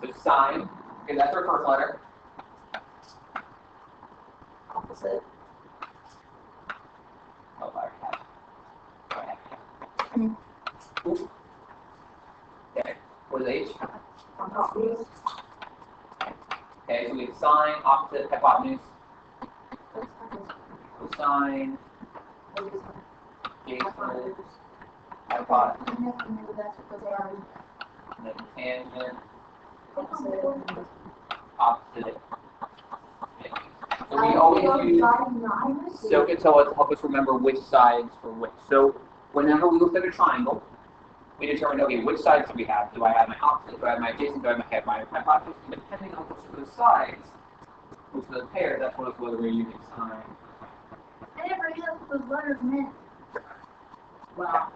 So sine, okay, that's our first letter. Opposite. Oh, I have. Go ahead. Mm. Okay, what is H? Hypotenuse. Okay, so we have sine, opposite, hypotenuse, cosine, adjacent, hypotenuse, and then tangent, opposite. So we always use SOHCAHTOA to help us remember which sides for which. So whenever we look at a triangle, we determine, okay, which sides do we have? Do I have my opposite? Do I have my adjacent? Do I have my hypotenuse? And depending on which of those sides, which of those pairs, that's whether we're using sine. I never realized what those letters meant. Wow.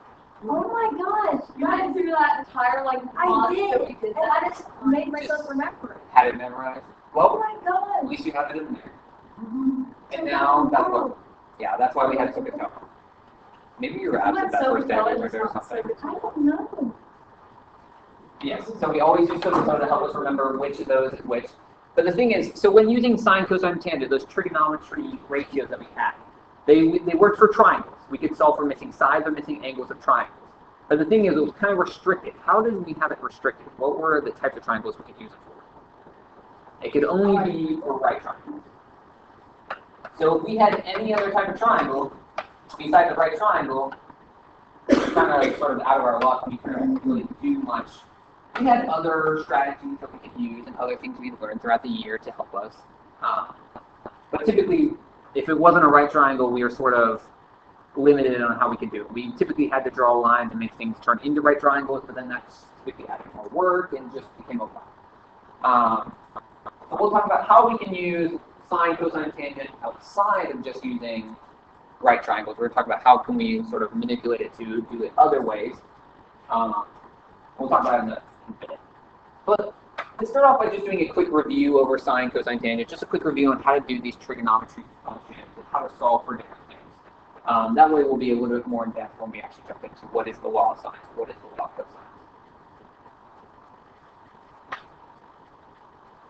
Oh my gosh! You went through that entire like I month did, that we did and that. I just made myself remember it. Had it memorized? Oh Well, my at gosh! least you have it in there. And now that's what, yeah, that's why we had SOHCAHTOA. Maybe you were absent that first day or something. I don't know. Yes, so we always use SOHCAHTOA to help us remember which of those is which. But the thing is, so when using sine, cosine, tangent, those trigonometry ratios that we had, they worked for triangles. We could solve for missing sides or missing angles of triangles. But the thing is, it was kind of restricted. How did we have it restricted? What were the types of triangles we could use it for? It could only be for right triangles. So if we had any other type of triangle, besides the right triangle, it's kind of like sort of out of our luck. We couldn't really do much. We had other strategies that we could use and other things we learned throughout the year to help us. But typically, if it wasn't a right triangle, we were sort of limited on how we could do it. We typically had to draw a line to make things turn into right triangles, but then that's typically added more work and just became a lot. But we'll talk about how we can use sine, cosine, tangent outside of just using right triangles. We're going to talk about how can we sort of manipulate it to do it other ways. We'll talk about it in a minute. But let's start off by just doing a quick review over sine, cosine, tangent, just a quick review on how to do these trigonometry functions and how to solve for different things. That way we'll be a little bit more in depth when we actually jump into what is the law of sine, what is the law of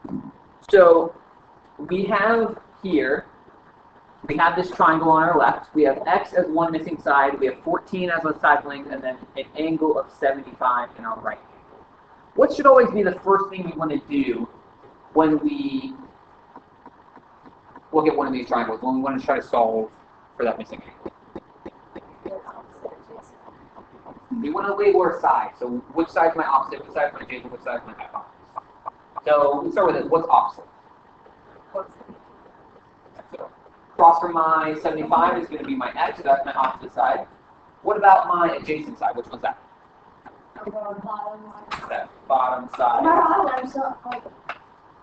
cosine. So we have here, we have this triangle on our left. We have x as one missing side. We have 14 as a side length, and then an angle of 75 in our right angle. What should always be the first thing we want to do when we look at one of these triangles, when we want to try to solve for that missing angle? We want to label our side. So which side is my opposite, which side is my adjacent, which side is my hypotenuse. So let's start with it. What's opposite? So across from my 75 is going to be my x, so that's my opposite side. What about my adjacent side? Which one's that? That bottom side.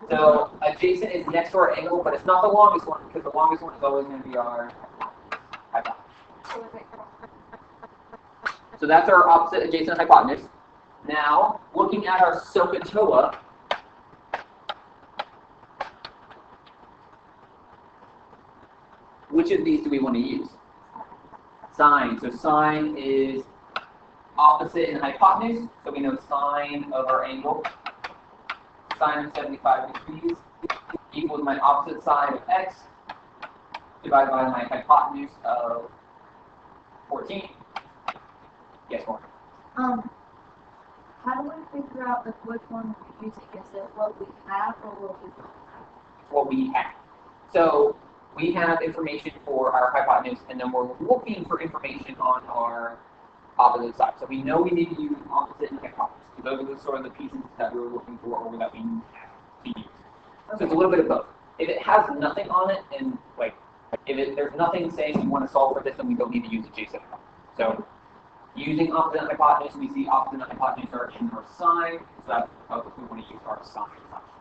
So adjacent is next to our angle, but it's not the longest one, because the longest one is always going to be our hypotenuse. So that's our opposite, adjacent, hypotenuse. Now, looking at our SOHCAHTOA, which of these do we want to use? Sine. So sine is opposite in hypotenuse. So we know sine of our angle, sine of 75 degrees, equals my opposite side of x divided by my hypotenuse of 14. Yes, more. How do we figure out which one we're using? Is it what we have or what we don't have? What we have. So we have information for our hypotenuse, and then we're looking for information on our opposite side. So we know we need to use opposite and hypotenuse. Those are the sort of the pieces that we're looking for or that we have to use. So it's a little bit of both. If it has nothing on it, and like if there's nothing saying we want to solve for this, then we don't need to use adjacent hypotenuse. So using opposite and hypotenuse, we see opposite and hypotenuse are in our sine, so that's how we want to use our sine function.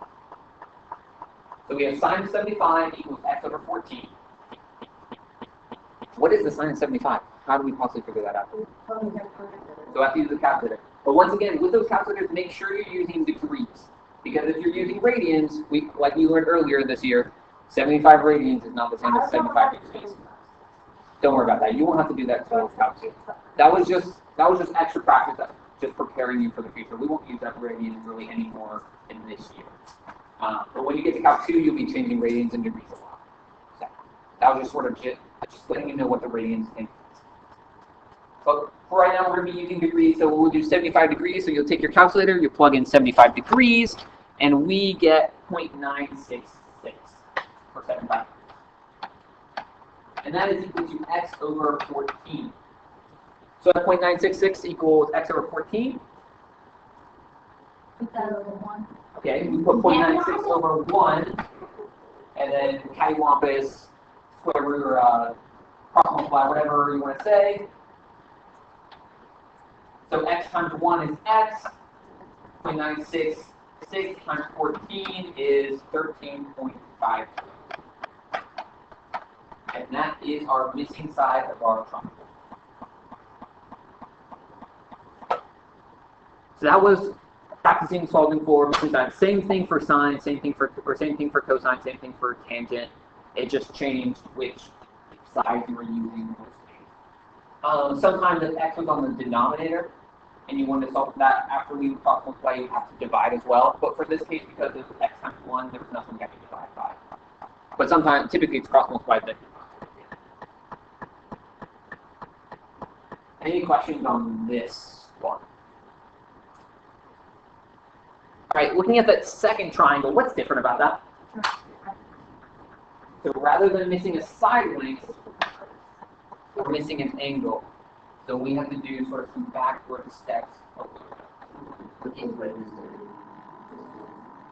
So we have sine of 75 equals x over 14. What is the sine of 75? How do we possibly figure that out? So I have to use the calculator. But once again, with those calculators, make sure you're using degrees. Because if you're using radians, like we learned earlier this year, 75 radians is not the same as 75 degrees. Don't worry about that. You won't have to do that until calculus. That was just extra practice. just preparing you for the future. We won't use that radians really anymore in this year. But when you get to Calc 2, you'll be changing radians and degrees a lot. So that was just sort of just letting you know what the radians think. But for right now, we're going to be using degrees, so we'll do 75 degrees. So you'll take your calculator, you plug in 75 degrees, and we get 0.966 for 75. And that is equal to x over 14. So that 0.966 equals x over 14. Put that over 1. Okay, we put 0.96 over 1, and then cattywampus, square root, or cross multiply, whatever you want to say. So x times 1 is x, 0.966 times 14 is 13.5. And that is our missing side of our triangle. So that was practicing solving for missing sides. Same thing for sine, same thing for cosine, same thing for tangent. It just changed which side you were using. Sometimes if x was on the denominator and you want to solve that after we cross multiply, you have to divide as well. But for this case, because it's x times 1, there's nothing you have to divide by. But sometimes, typically, it's cross multiplied. Any questions on this one? All right, looking at that second triangle, what's different about that? So rather than missing a side length, we're missing an angle. So we have to do sort of some backward steps.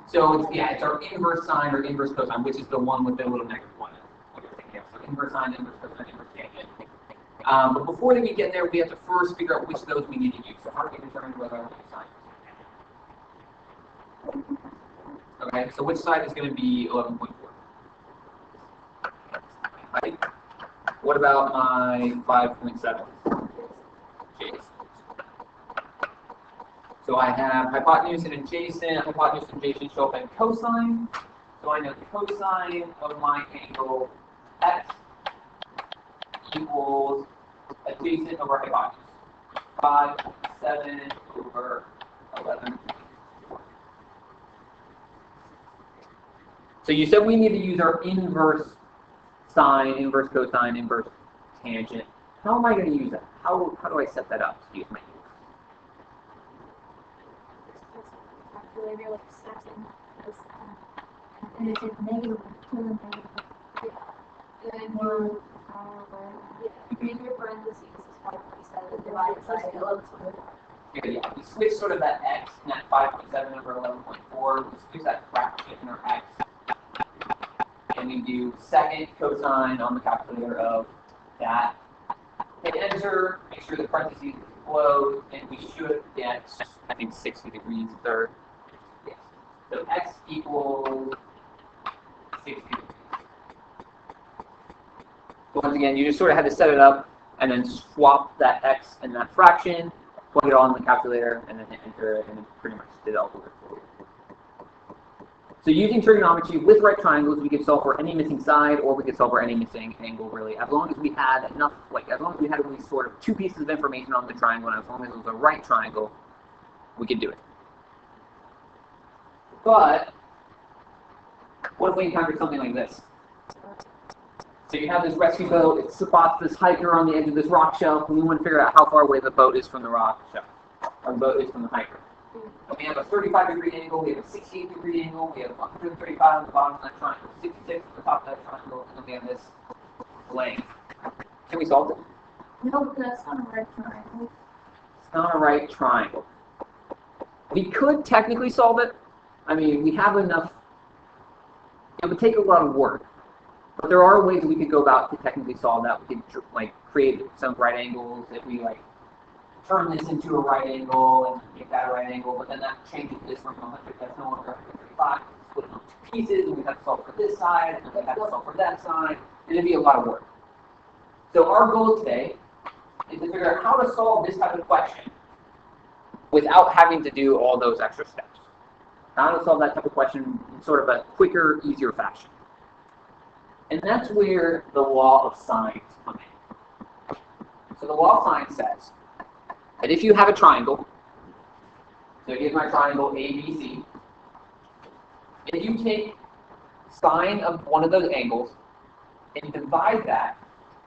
So it's our inverse sine or inverse cosine, which is the one with the little negative one. So inverse sine, inverse cosine, inverse tangent. But before we get there, we have to first figure out which of those we need to use. So how do we determine whether I want to use sine? Okay, so which side is going to be 11.4? Right. What about my 5.7? So I have hypotenuse and adjacent. Hypotenuse and adjacent show up in cosine. So I know cosine of my angle x equals adjacent over hypotenuse. 5.7 over 11. So you said we need to use our inverse sine, inverse cosine, inverse tangent. How am I going to use that? How do I set that up to use my Calculator like steps in this, and it's a negative 2 and negative. And then you, in your parentheses is 5.7 divided by 11.4. Yeah, we switch sort of that x and that 5.7 over 11.4. We switch that fraction in our x. And we do second cosine on the calculator of that. Hit enter, make sure the parentheses is closed, and we should get, I think, 60 degrees third. Yes. So x equals 60 degrees. So once again, you just sort of had to set it up and then swap that x and that fraction, plug it all in the calculator, and then hit enter it, and it pretty much did all the work for you. So using trigonometry with right triangles, we could solve for any missing side, or we could solve for any missing angle, really. As long as we had enough, as long as we had at least sort of 2 pieces of information on the triangle, and as long as it was a right triangle, we could do it. But what if we encountered something like this? So you have this rescue boat, it spots this hiker on the edge of this rock shelf, and we want to figure out how far away the boat is from the rock shelf, or the boat is from the hiker. And we have a 35-degree angle, we have a 68-degree angle, we have 135 on the bottom of that triangle, 66 at the top of that triangle, and then we have this length. Can we solve it? No, that's not a right triangle. It's not a right triangle. We could technically solve it. I mean, we have enough. It would take a lot of work. But there are ways we could go about to technically solve that. We could create some right angles if we turn this into a right angle and make that a right angle, but then that changes this from 100, that's no longer 135, split it into 2 pieces, and we have to solve for this side, and then we have to solve for that side, and it'd be a lot of work. So our goal today is to figure out how to solve this type of question without having to do all those extra steps. How to solve that type of question in sort of a quicker, easier fashion. And that's where the law of sines comes in. So the law of sines says that if you have a triangle So here's my triangle ABC. If you take sine of one of those angles and divide that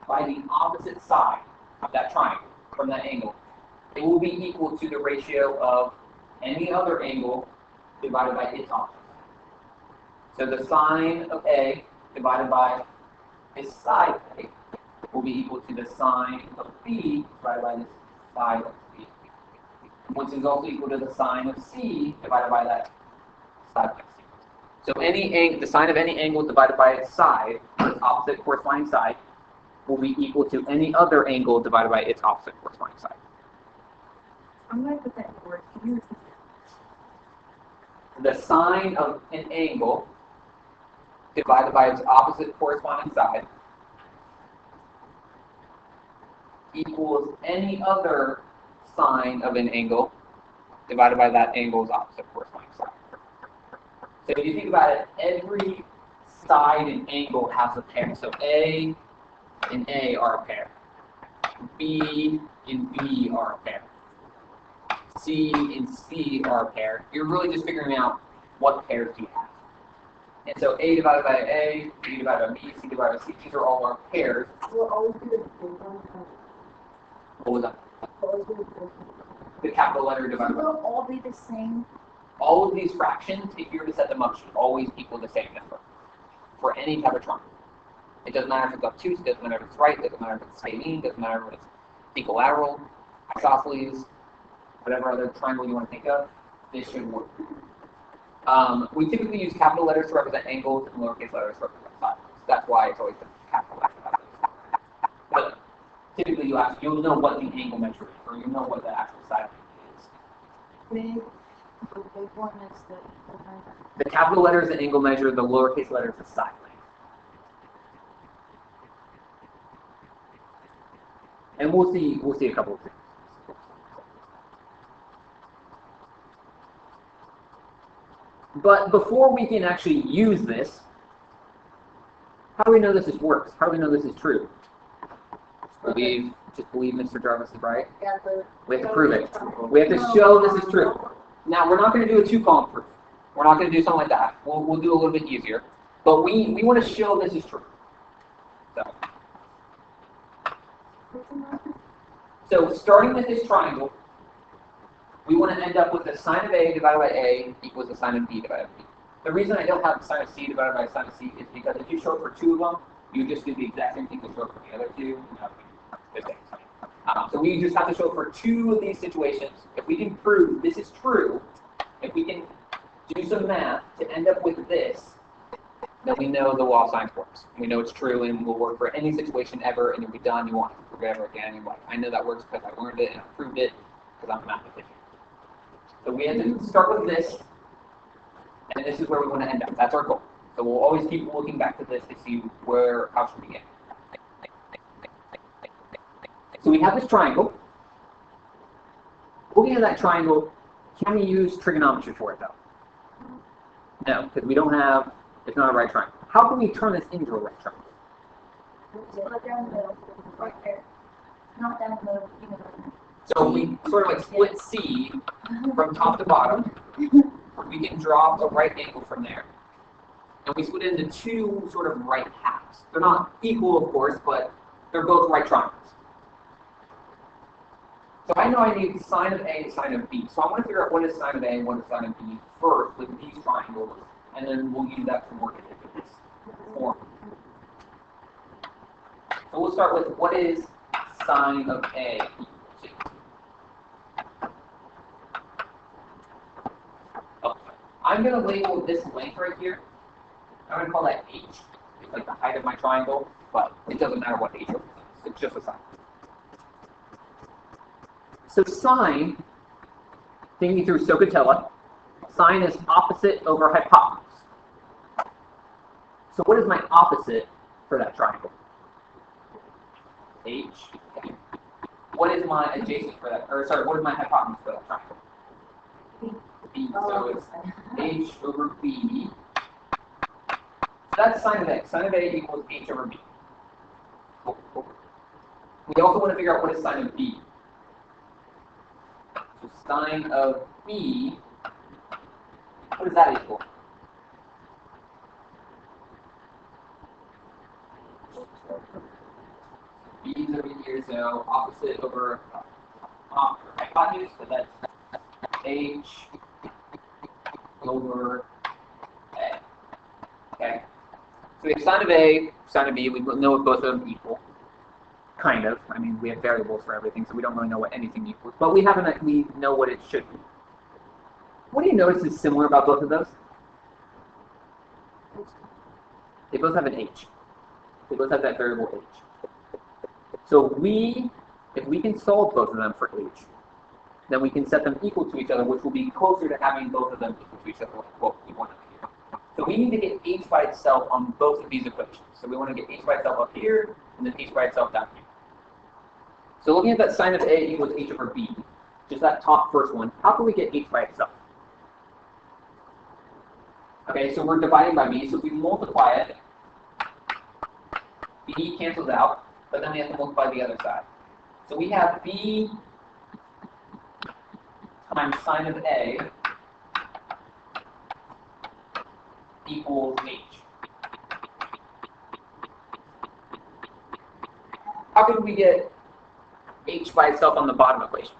by the opposite side of that triangle from that angle, it will be equal to the ratio of any other angle divided by its opposite. So the sine of A divided by this side A will be equal to the sine of B divided by this side of B, which is also equal to the sine of C divided by that side of C. So the sine of any angle divided by its side, its opposite corresponding side, will be equal to any other angle divided by its opposite corresponding side. I'm going to put that in words. Can you repeat The sine of an angle divided by its opposite corresponding side equals any other sine of an angle divided by that angle's opposite corresponding side. So if you think about it, every side and angle has a pair. So A and A are a pair. B and B are a pair. C and C are a pair. You're really just figuring out what pairs do you have. And so A divided by A, B divided by B, C divided by C, these are all our pairs. We'll always do the same one. What was that? Always do the same. The capital letter it? divided by. Will all be the same? All of these fractions, if you were to set them up, should always equal the same number for any type of triangle. It doesn't matter if it's obtuse, it doesn't matter if it's right, it doesn't matter if it's scalene, it doesn't matter if it's equilateral, isosceles, whatever other triangle you want to think of, this should work. We typically use capital letters to represent angles and lowercase letters to represent sides. That's why it's always the capital letters. But typically you'll know what the angle measure is, or you'll know what the actual side is. Big. The big one is the The capital letter is the angle measure, the lowercase letter is the side length. And we'll see a couple of things. But before we can actually use this, how do we know this works? How do we know this is true? Just believe Mr. Jarvis is right. We have to prove it. We have to show this is true. Now, we're not going to do a two-column proof. We're not going to do something like that. We'll do a little bit easier. But we want to show this is true. So starting with this triangle, we want to end up with the sine of A divided by A equals the sine of B divided by B. The reason I don't have sine of C divided by sine of C is because if you show it for two of them, you just do the exact same thing to show it for the other two. So we just have to show it for two of these situations. If we can prove this is true, if we can do some math to end up with this, then we know the law of sines works. We know it's true and will work for any situation ever, and you'll be done. You won't have to prove it ever again. You're like, I know that works because I learned it and I proved it because I'm a mathematician. So we have to start with this, and this is where we want to end up. That's our goal. So we'll always keep looking back to this to see how should we get. So we have this triangle. Looking at that triangle, can we use trigonometry for it though? No, because we don't have, it's not a right triangle. How can we turn this into a right triangle? Split down the middle, right there. Not down the middle, you know. So we sort of like split C from top to bottom. We can draw a right angle from there. And we split it into two sort of right halves. They're not equal, of course, but they're both right triangles. So I know I need sine of A and sine of B. So I want to figure out what is sine of A and what is sine of B first with these triangles, and then we'll use that to work it into this form. So we'll start with what is sine of A equal to. Oh, I'm going to label this length right here. I'm going to call that H. It's like the height of my triangle, but it doesn't matter what H is. It's just a sine. So sine, thinking through SOHCAHTOA, sine is opposite over hypotenuse. So what is my opposite for that triangle? H. Okay. What is my adjacent for that? Or sorry, what is my hypotenuse for that triangle? B. So it's H over B. So that's sine of A. Sine of A equals H over B. Cool. We also want to figure out what is sine of B. So sine of B, what does that equal? B is over here, so opposite over hypotenuse, so that's H over A. Okay. So we have sine of A, sine of B. We know what both of them equal. Kind of. I mean, we have variables for everything, so we don't really know what anything equals. But we know what it should be. What do you notice is similar about both of those? They both have an H. They both have that variable H. So if we can solve both of them for H, then we can set them equal to each other, which will be closer to having both of them equal to each other, like what we want to do. So we need to get H by itself on both of these equations. So we want to get H by itself up here, and then H by itself down here. So looking at that sine of A equals H over B, just that top first one, how can we get H by itself? Okay, so we're dividing by B, so if we multiply it, B cancels out, but then we have to multiply the other side. So we have B times sine of A equals H. How can we get H by itself on the bottom equation?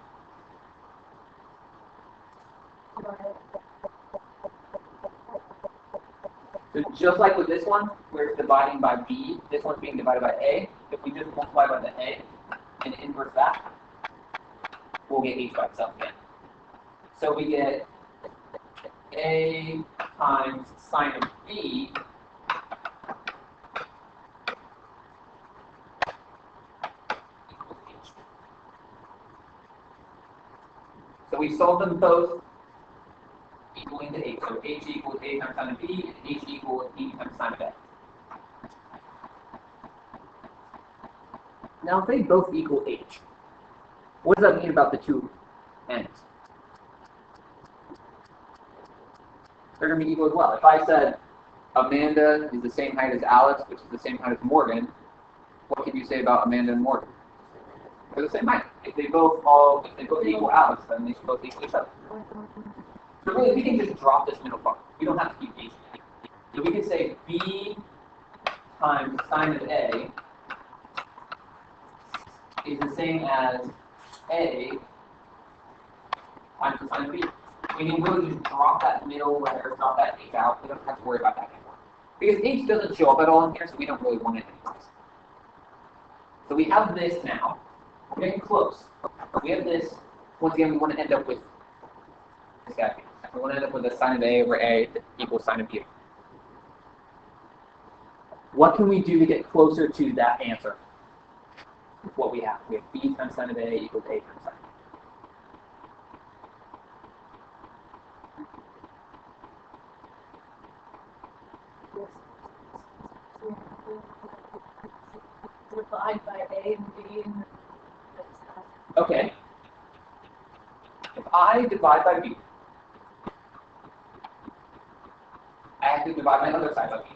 So just like with this one, we're dividing by B, this one's being divided by A. If we just multiply by the A and inverse that, we'll get H by itself again. So we get A times sine of B equals H. So we solve them both equaling to H. So H equals A times sine of B, and H equals B times sine of A. Now if they both equal H, what does that mean about the two ends? They're going to be equal as well. If I said Amanda is the same height as Alex, which is the same height as Morgan, what can you say about Amanda and Morgan? They're the same height. If they both equal Alex, then they should both equal each other. So really, we can just drop this middle part. We don't have to keep H. So we can say B times sine of A is the same as A times the sine of B. We can really just drop that middle letter, drop that H out. We don't have to worry about that anymore. Because H doesn't show up at all in here, so we don't really want it anyways. So we have this now. We're getting close. We have this. Once again, we want to end up with this guy. We want to end up with a sine of A over A equals sine of B. What can we do to get closer to that answer? What we have. We have B times sine of A equals A times sine of B. Divide by A and B and Okay. If I divide by B, I have to divide my other side by B.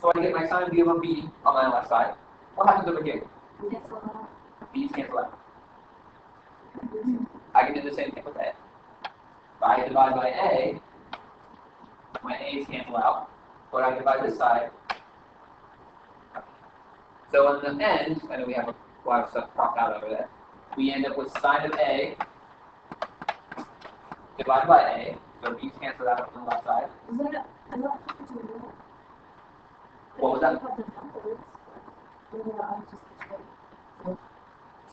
So I get my sine of B over B on my left side. What happens over here? B's cancel out. I can do the same thing with A. If I divide by A, my A's cancel out. But I divide this side. So in the end, I know we have a lot of stuff cropped out over there. We end up with sine of A divided by A. So B's cancel out on the left side. What was that?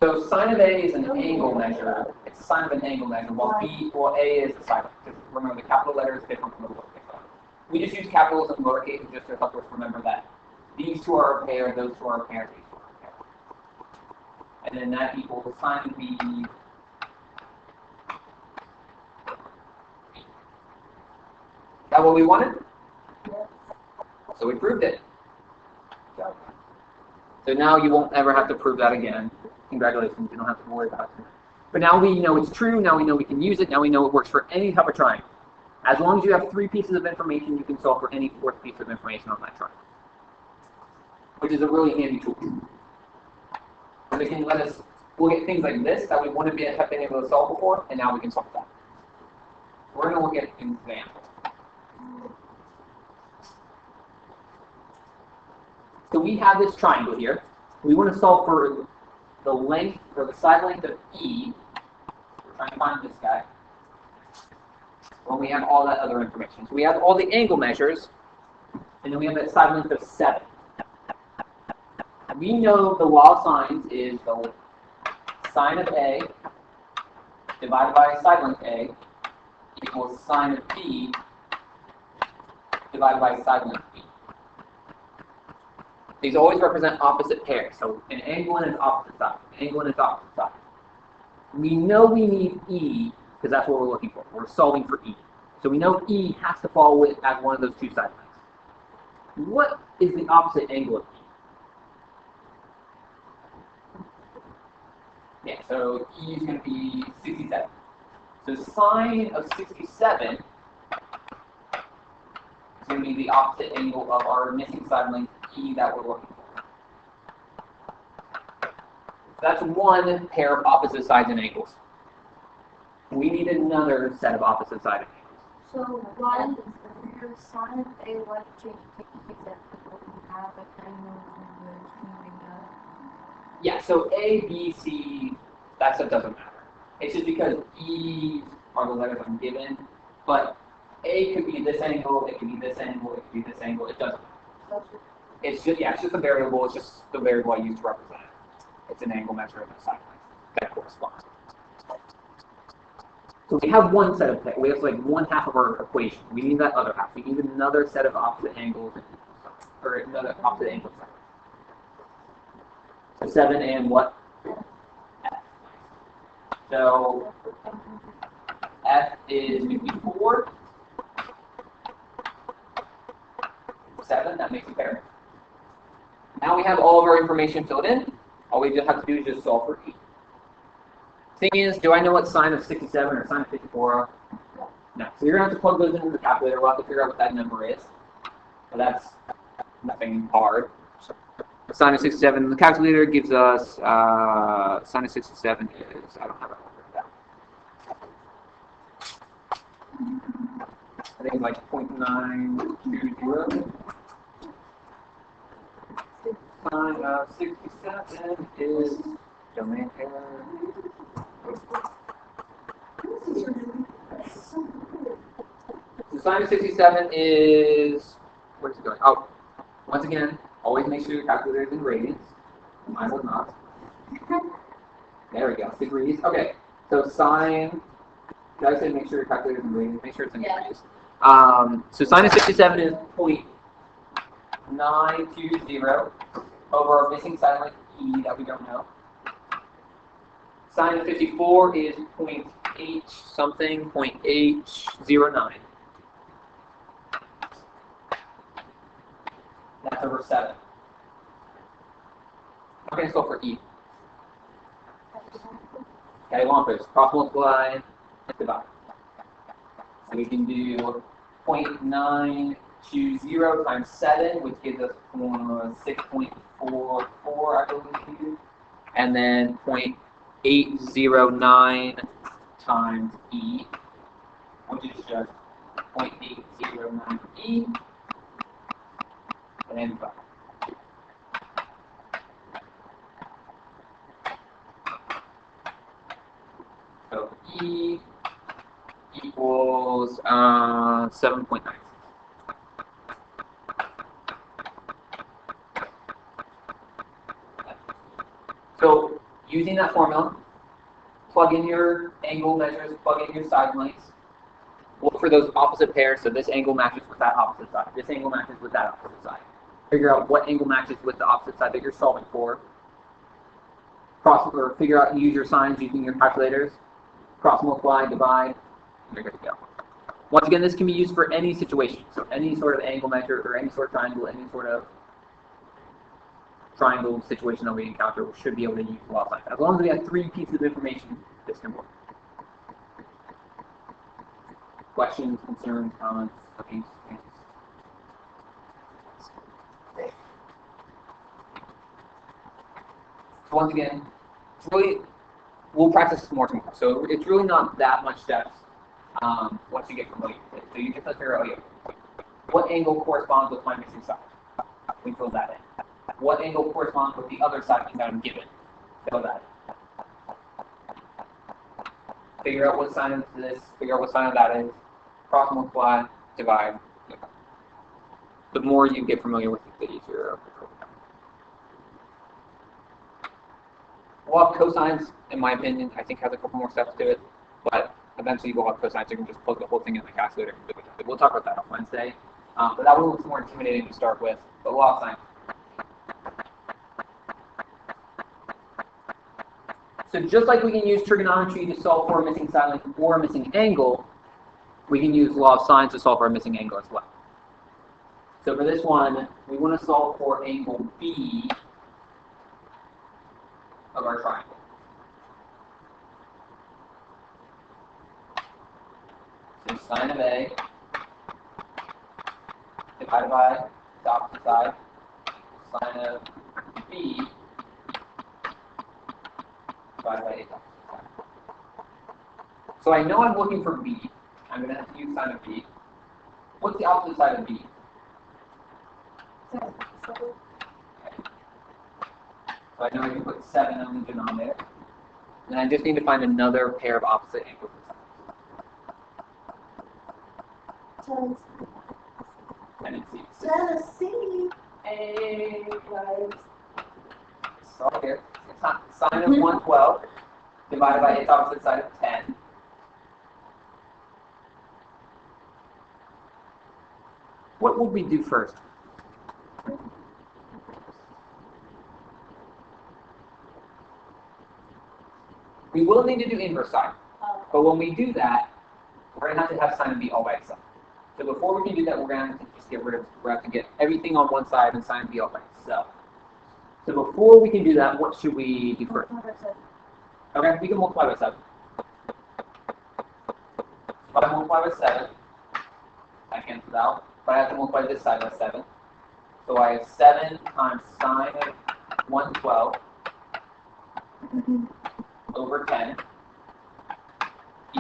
So sine of A is an angle measure. It's a sine of an angle measure, while A is the sine. Just remember, the capital letter is different from the lowercase letter. We just use capitals and lowercase just to help us remember that these two are a pair, those two are a pair, these two are a pair. And then that equals the sine of B. Is that what we wanted? So we proved it. So now you won't ever have to prove that again. Congratulations, you don't have to worry about it. But now we know it's true, now we know we can use it, now we know it works for any type of triangle. As long as you have 3 pieces of information, you can solve for any 4th piece of information on that triangle, which is a really handy tool. And it can let us we'll get things like this that we wouldn't have been able to solve before, and now we can solve that. We're going to look at an example. So we have this triangle here. We want to solve for the length, or the side length of E. We're trying to find this guy. When we have all that other information. So we have all the angle measures, and then we have that side length of 7. We know the law of sines is the sine of A divided by side length A equals sine of B divided by side length B. These always represent opposite pairs. So an angle and an opposite side. An angle and its opposite side. We know we need E because that's what we're looking for. We're solving for E. So we know E has to fall at one of those two side lengths. What is the opposite angle of E? Yeah, so E is going to be 67. So sine of 67 is going to be the opposite angle of our missing side length E that we're looking for. So that's one pair of opposite sides and angles. We need another set of opposite side angles. So why is your sine of A like change that people have a kind of Yeah, so A, B, C, that stuff doesn't matter. It's just because E are the letters I'm given, but A could be this angle, it could be this angle, it could be this angle, it doesn't matter. It's just a variable, it's just the variable I use to represent it. It's an angle measure of the side length that corresponds. So we have one set of, we have like one half of our equation. We need that other half. We need another set of opposite angles, or another opposite angle set. So 7 and what? F. So F is 54. 7, that makes a pair. Now we have all of our information filled in. All we just have to do is just solve for E. Thing is, do I know what sine of 67 or sine of 54 are? No. So you're going to have to plug those into the calculator. We'll have to figure out what that number is. So that's nothing hard. Sine of 67, the calculator gives us, sine of 67 is, I don't have it down. I think it's like 0.920. Sine of 67 is domain error. So sine of 67 is, where's it going? Oh, once again, always make sure your calculator is in radians. Mine was not. There we go, degrees. Okay, so sine, did I say make sure your calculator is in radians? Make sure it's in degrees. So sine of 67 is 0.920 over our missing side length E that we don't know. Sine of 54 is 0.8 something, 0.809. That's over 7. I'm going to go for E. Okay, lumpers. Cross multiply, divide. So we can do 0.920 times 7, which gives us 6.44, I believe. And then 0.809 times E, which is just 0.809 E. And then divide. So E equals 7.9. So using that formula, plug in your angle measures, plug in your side lengths, look for those opposite pairs. So this angle matches with that opposite side. This angle matches with that opposite side. Figure out what angle matches with the opposite side that you're solving for. Or figure out, use your signs using your calculators. Cross multiply, divide, and you're good to go. Once again, this can be used for any situation. So any sort of angle measure or any sort of triangle, any sort of triangle situation that we encounter, we should be able to use the law of sine. As long as we have 3 pieces of information, this can work. Questions, concerns, comments, opinions? So once again, it's really we'll practice this more tomorrow. So it's really not that much steps once you get familiar with it. So you just have to figure out, what angle corresponds with my missing side? We fill that in. What angle corresponds with the other side that I'm given? Fill that in. Figure out what sign of this, figure out what sign of that is, cross multiply, divide. The more you get familiar with it, the easier it will become. We'll have cosines, in my opinion, I think has a couple more steps to it, but eventually we'll have cosines. You can just plug the whole thing in the calculator. We'll talk about that on Wednesday. But that one looks more intimidating to start with, but we'll have sine. So just like we can use trigonometry to solve for a missing side length or a missing angle, we can use law of sine to solve for a missing angle as well. So for this one, we want to solve for angle B of our triangle. So sine of A divided by the opposite side, sine of B divided by A opposite side. So I know I'm looking for B. I'm going to have to use sine of B. What's the opposite side of B? So, So I know I can put 7 on the denominator. And I just need to find another pair of opposite angles. And it's Tennessee. A plus. So here, it's not sine of 112 divided by its opposite side of 10. What would we do first? We will need to do inverse sine. But when we do that, we're going to have sine of B all by itself. So before we can do that, we're going to have to just get rid of, we're going to have to get everything on one side and sine of B all by itself. So before we can do that, what should we do first? Okay, we can multiply by 7. If I multiply by 7, I cancel out. But I have to multiply this side by 7. So I have 7 times sine of 112 over 10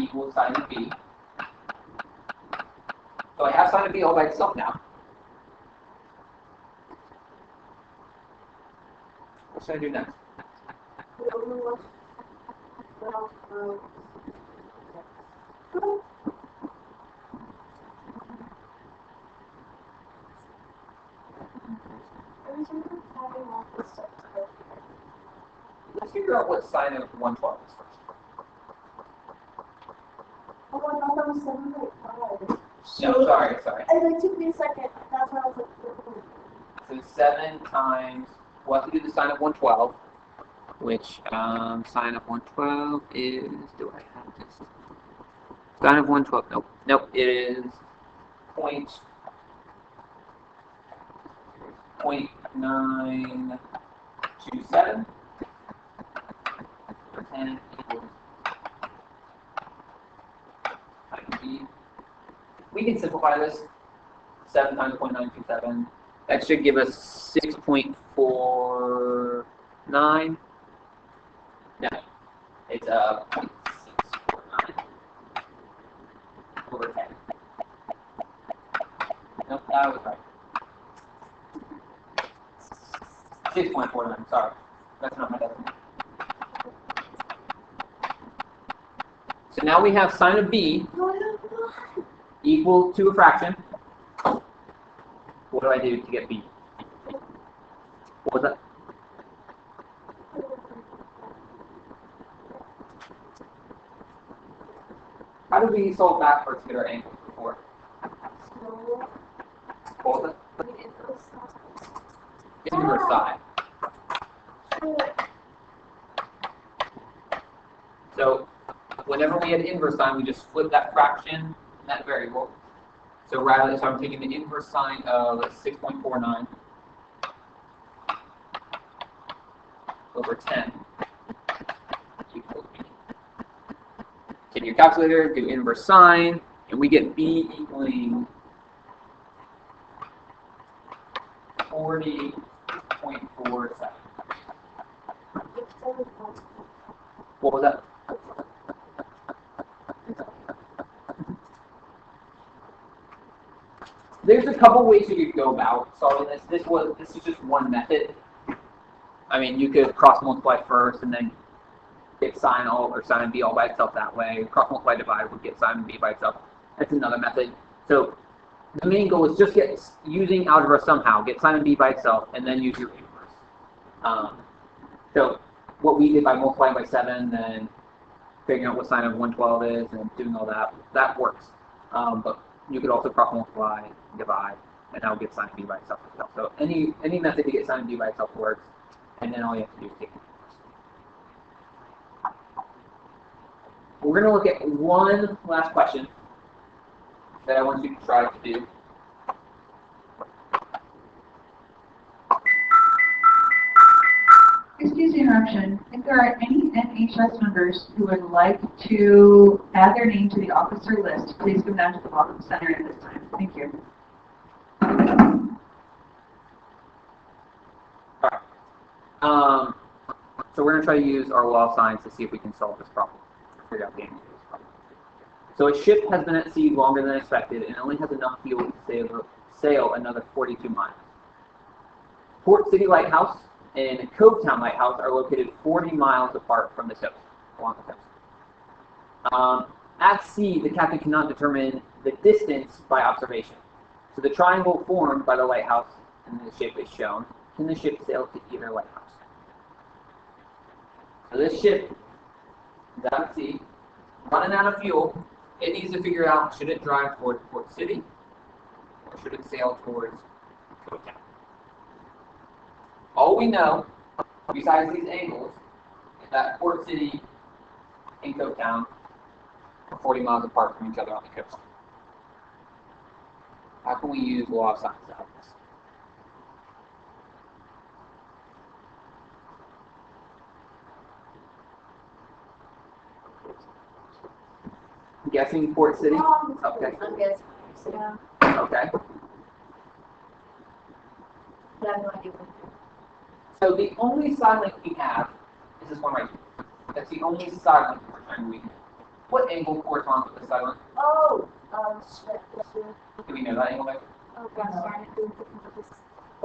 equals sine of B. So I have sine of B all by itself now. What should I do next? Let's figure out what sine of 112 is first. Oh, I thought that was 7.5. No, sorry. And it took me a second. That's why I was like, So 7 times, we'll have to do the sine of 112, which sine of 112 is, do I have this? Sine of 112, nope, it is 0.927 for 10 equals sine of B. We can simplify this. 7 times 0.927. That should give us 6.49. No, it's 0.649 over 10. Nope, that was right. 6.49, sorry. That's not my decimal. So now we have sine of B equal to a fraction. What do I do to get B? What was that? How did we solve backwards to get our angles before? What was it? Inverse sine. So whenever we had inverse sine, we just flip that fraction, that variable. So rather, so I'm taking the inverse sine of 6.49 over 10 equals B. Take your calculator, do inverse sine, and we get B equaling 40.47. What was that? There's a couple ways you could go about solving this. This is just one method. I mean, you could cross multiply first and then get sine all or sine b all by itself that way. Cross multiply divide would get sine b by itself. That's another method. So the main goal is just get using algebra somehow. Get sine b by itself and then use your inverse. So what we did by multiplying by 7, then figuring out what sine of 112 is and doing all that works. But you could also cross multiply, divide, and that will get sine b by itself as well. So any method to get sine b by itself works, and then all you have to do is take it. We're going to look at one last question that I want you to try to do. Excuse the interruption. If there are any NHS members who would like to add their name to the officer list, please come down to the Welcome Center at this time. Thank you. Alright. So we're going to try to use our law of science to see if we can solve this problem. Figure out the answer to this problem. So a ship has been at sea longer than expected and only has enough fuel to sail another 42 miles. Port City Lighthouse and Covetown Lighthouse are located 40 miles apart from the coast, along the coast. At sea, the captain cannot determine the distance by observation. So the triangle formed by the lighthouse and the ship is shown. Can the ship sail to either lighthouse? So this ship is out at sea, running out of fuel. It needs to figure out, should it drive towards Port City or should it sail towards Covetown? All we know, besides these angles, is that Port City and Covetown are 40 miles apart from each other on the coast. How can we use law of science to help us? Guessing Port City? Okay. I'm guessing. Yeah. Okay. I have no idea. So the only side link we have is this one right here. That's the only side link we're trying to use. What angle corresponds with the side link? Oh, Do we know that angle? oh gosh, darn it.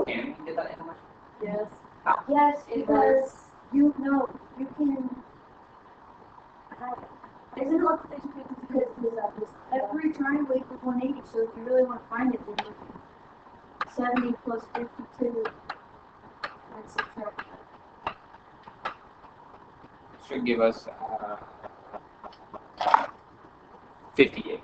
Can we get that angle? Yes. How? Yes, because you know, you can, Isn't it like every triangle equals 180, so if you really want to find it, then you 70 plus 52, and subtract. Should give us 58.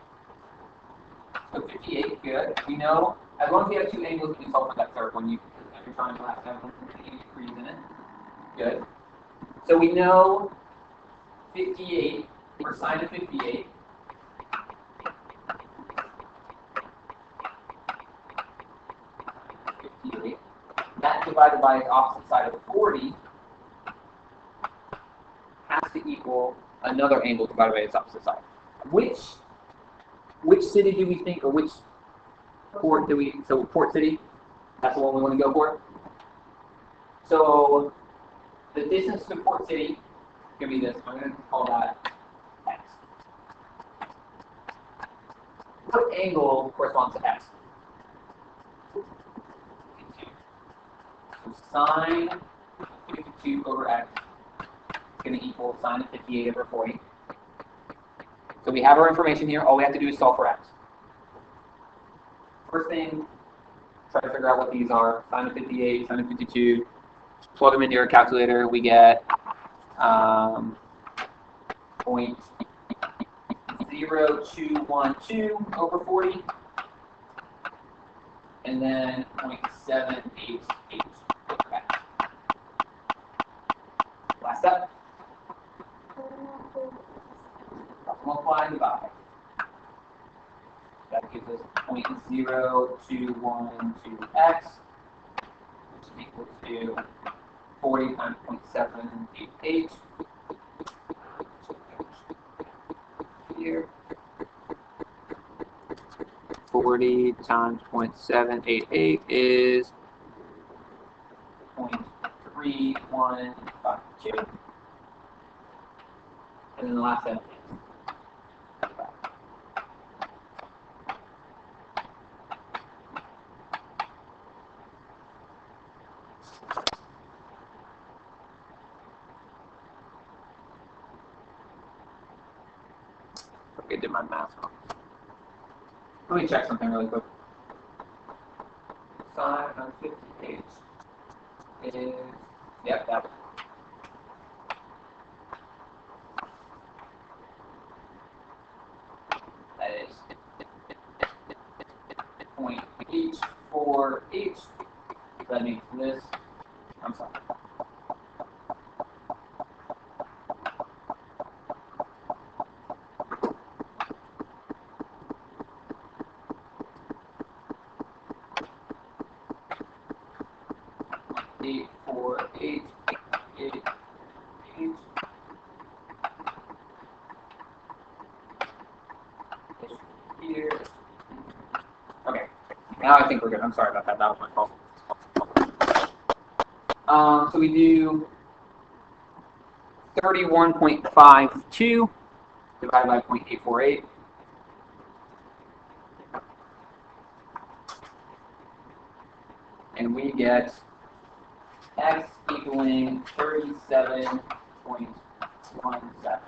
So 58, good. We know, as long as we have two angles, we can solve for that third one. Every triangle has to have 180 degrees in it. Good. So we know 58, or sine of 58. That divided by its opposite side of 40 has to equal another angle divided by its opposite side. Which city do we think, or which port do we, so Port City, that's the one we want to go for? So the distance to Port City is going to be this. I'm going to call that x. What angle corresponds to x? So sine 52 over x is going to equal sine of 58 over 40. So we have our information here. All we have to do is solve for x. First thing, try to figure out what these are. Sine of 58, sine of 52. Plug them into your calculator. We get 0.0212 over 40. And then 0.788 over x. Last step. Multiply and divide. That gives us 0.0212x, which is equal to 40 times 0.788 here. 40 times 0.788 is 0.3152. and then the last 7 days. Okay, did my math wrong. Let me check something really quick. Sine of 58 is, yep, that one. That is 0.848. That means this. I'm sorry. Eight, 4, 8, 8, 8. Here. Okay. Now I think we're good. I'm sorry about that. That was my fault. So we do 31.52 divided by 0.848. And we get x equaling 37.171.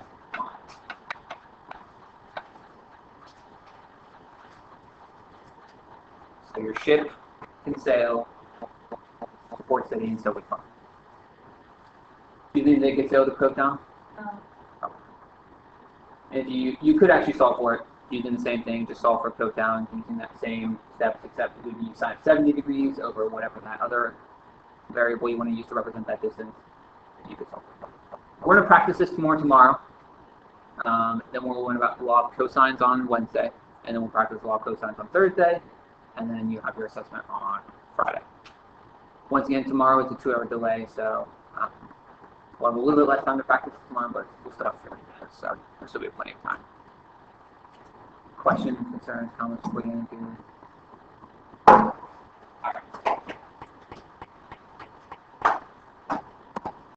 So your ship can sail to Port City and still be fine. Do you think they could sail to Coketown? If you could actually solve for it using the same thing, just solve for Coketown using that same steps, except it would be sine 70 degrees over whatever that other variable you want to use to represent that distance. You could solve for it. We're going to practice this more tomorrow. Then we'll learn about the law of cosines on Wednesday, and then we'll practice the law of cosines on Thursday, and then you have your assessment on Friday. Once again, tomorrow is a 2-hour delay, so we'll have a little bit less time to practice tomorrow, but we'll still have 30 minutes, so there still be plenty of time. Questions, concerns, comments, before we get into